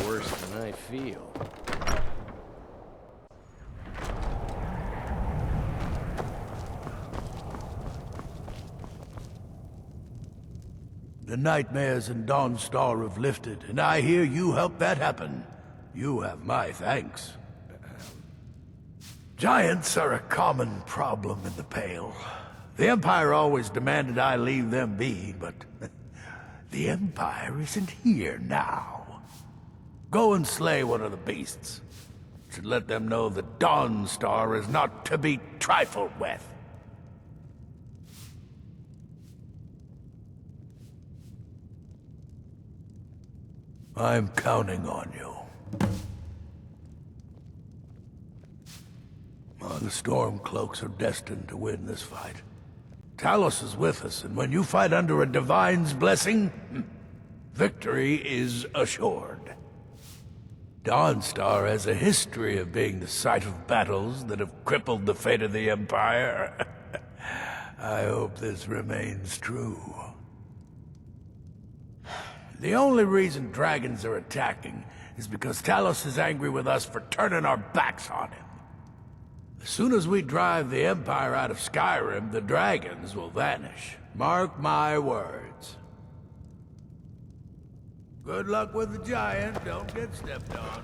worse than I feel. The nightmares in Dawnstar have lifted, and I hear you helped that happen. You have my thanks. Giants are a common problem in the Pale. The Empire always demanded I leave them be, but the Empire isn't here now. Go and slay one of the beasts. Should let them know that Dawnstar is not to be trifled with. I'm counting on you. The Stormcloaks are destined to win this fight. Talos is with us, and when you fight under a Divine's blessing, victory is assured. Dawnstar has a history of being the site of battles that have crippled the fate of the Empire. I hope this remains true. The only reason dragons are attacking is because Talos is angry with us for turning our backs on him. As soon as we drive the Empire out of Skyrim, the dragons will vanish. Mark my words. Good luck with the giant. Don't get stepped on.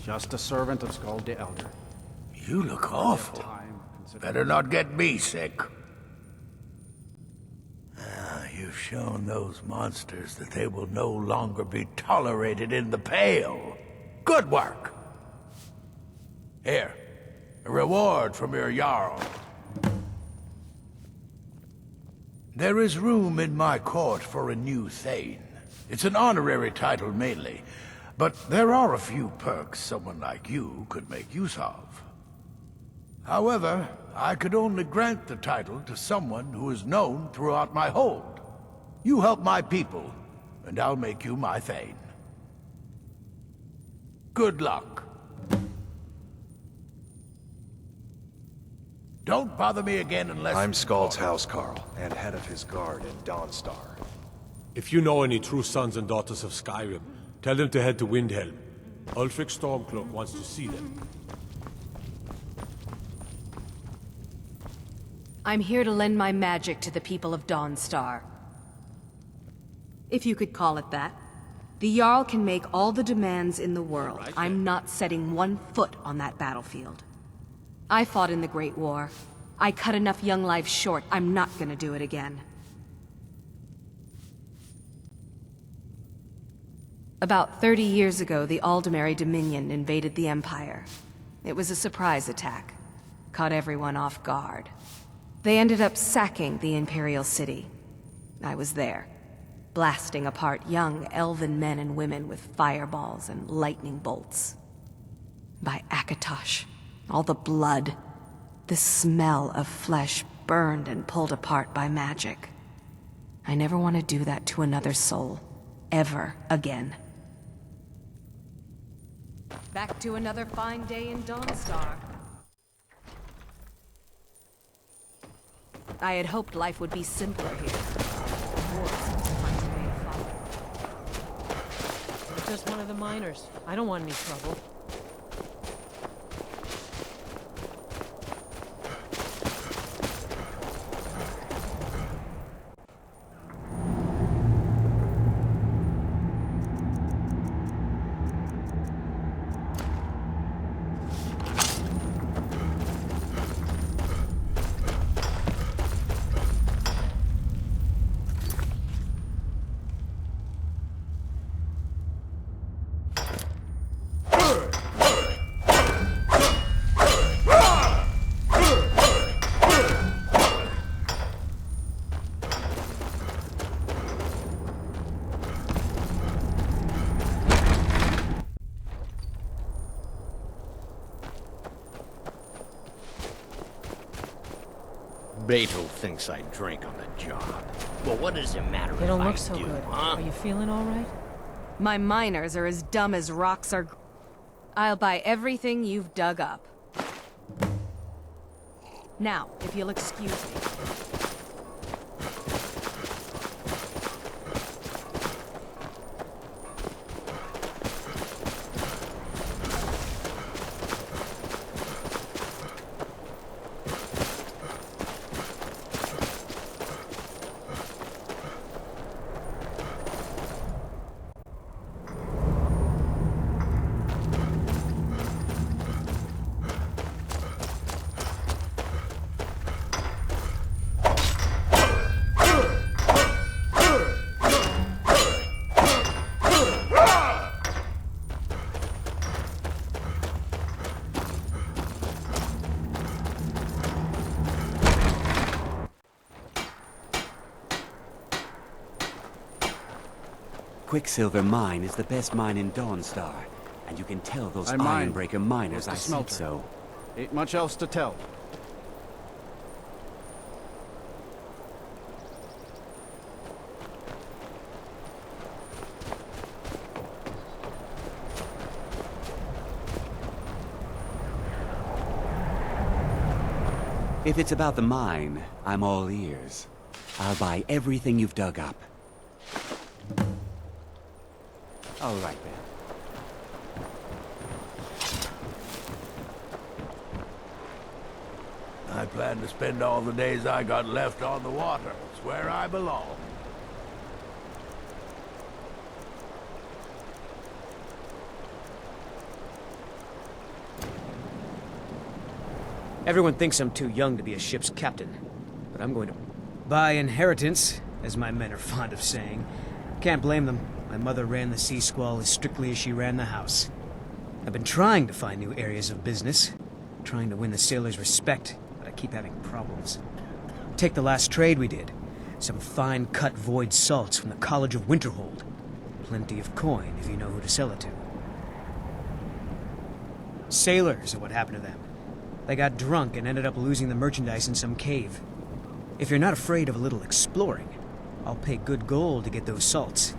Just a servant of Skald the Elder. You look awful. Better not get me sick. You've shown those monsters that they will no longer be tolerated in the Pale. Good work. Here, a reward from your Jarl. There is room in my court for a new Thane. It's an honorary title mainly, but there are a few perks someone like you could make use of. However, I could only grant the title to someone who is known throughout my hold. You help my people, and I'll make you my Thane. Good luck. Don't bother me again unless... I'm Skald's housecarl, and head of his guard in Dawnstar. If you know any true sons and daughters of Skyrim, tell them to head to Windhelm. Ulfric Stormcloak wants to see them. I'm here to lend my magic to the people of Dawnstar. If you could call it that. The Jarl can make all the demands in the world. I'm not setting one foot on that battlefield. I fought in the Great War. I cut enough young lives short. I'm not gonna do it again. About 30 years ago, the Aldemary Dominion invaded the Empire. It was a surprise attack. Caught everyone off guard. They ended up sacking the Imperial City. I was there, blasting apart young elven men and women with fireballs and lightning bolts. By Akatosh, all the blood, the smell of flesh burned and pulled apart by magic. I never want to do that to another soul, ever again. Back to another fine day in Dawnstar. I had hoped life would be simpler here. I'm just one of the miners. I don't want any trouble. Beto thinks I drink on the job. Well, what does it matter They if don't I look so do, good. huh? Are you feeling all right? My miners are as dumb as rocks are... I'll buy everything you've dug up. Now, if you'll excuse me. Quicksilver Mine is the best mine in Dawnstar, and you can tell those Ironbreaker miners I said so. Ain't much else to tell. If it's about the mine, I'm all ears. I'll buy everything you've dug up. All right, then. I plan to spend all the days I got left on the water. It's where I belong. Everyone thinks I'm too young to be a ship's captain, but I'm going to buy inheritance, as my men are fond of saying. Can't blame them. My mother ran the Sea Squall as strictly as she ran the house. I've been trying to find new areas of business, trying to win the sailors' respect, but I keep having problems. Take the last trade we did. Some fine cut void salts from the College of Winterhold. Plenty of coin if you know who to sell it to. Sailors are what happened to them. They got drunk and ended up losing the merchandise in some cave. If you're not afraid of a little exploring, I'll pay good gold to get those salts.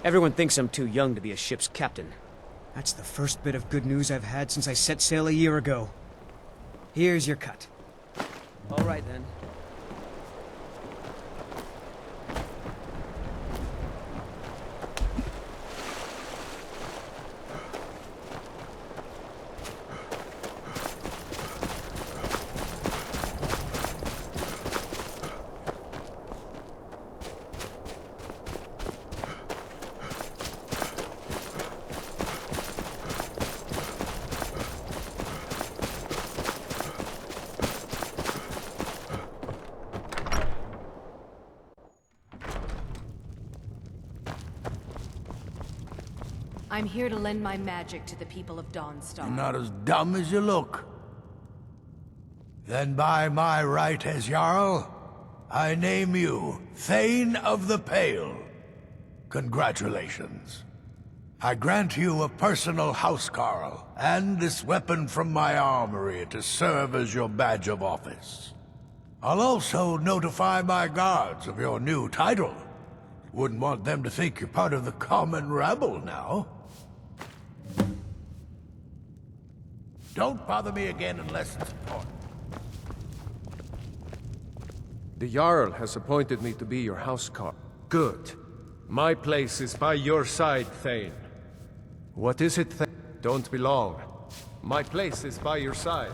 Everyone thinks I'm too young to be a ship's captain. That's the first bit of good news I've had since I set sail a year ago. Here's your cut. All right, then. I'm here to lend my magic to the people of Dawnstar. You're not as dumb as you look. Then by my right as Jarl, I name you Thane of the Pale. Congratulations. I grant you a personal housecarl, and this weapon from my armory to serve as your badge of office. I'll also notify my guards of your new title. Wouldn't want them to think you're part of the common rabble now. Don't bother me again unless it's important. The Jarl has appointed me to be your housecarl. Good. My place is by your side, Thane. What is it, Thane? Don't be long. My place is by your side.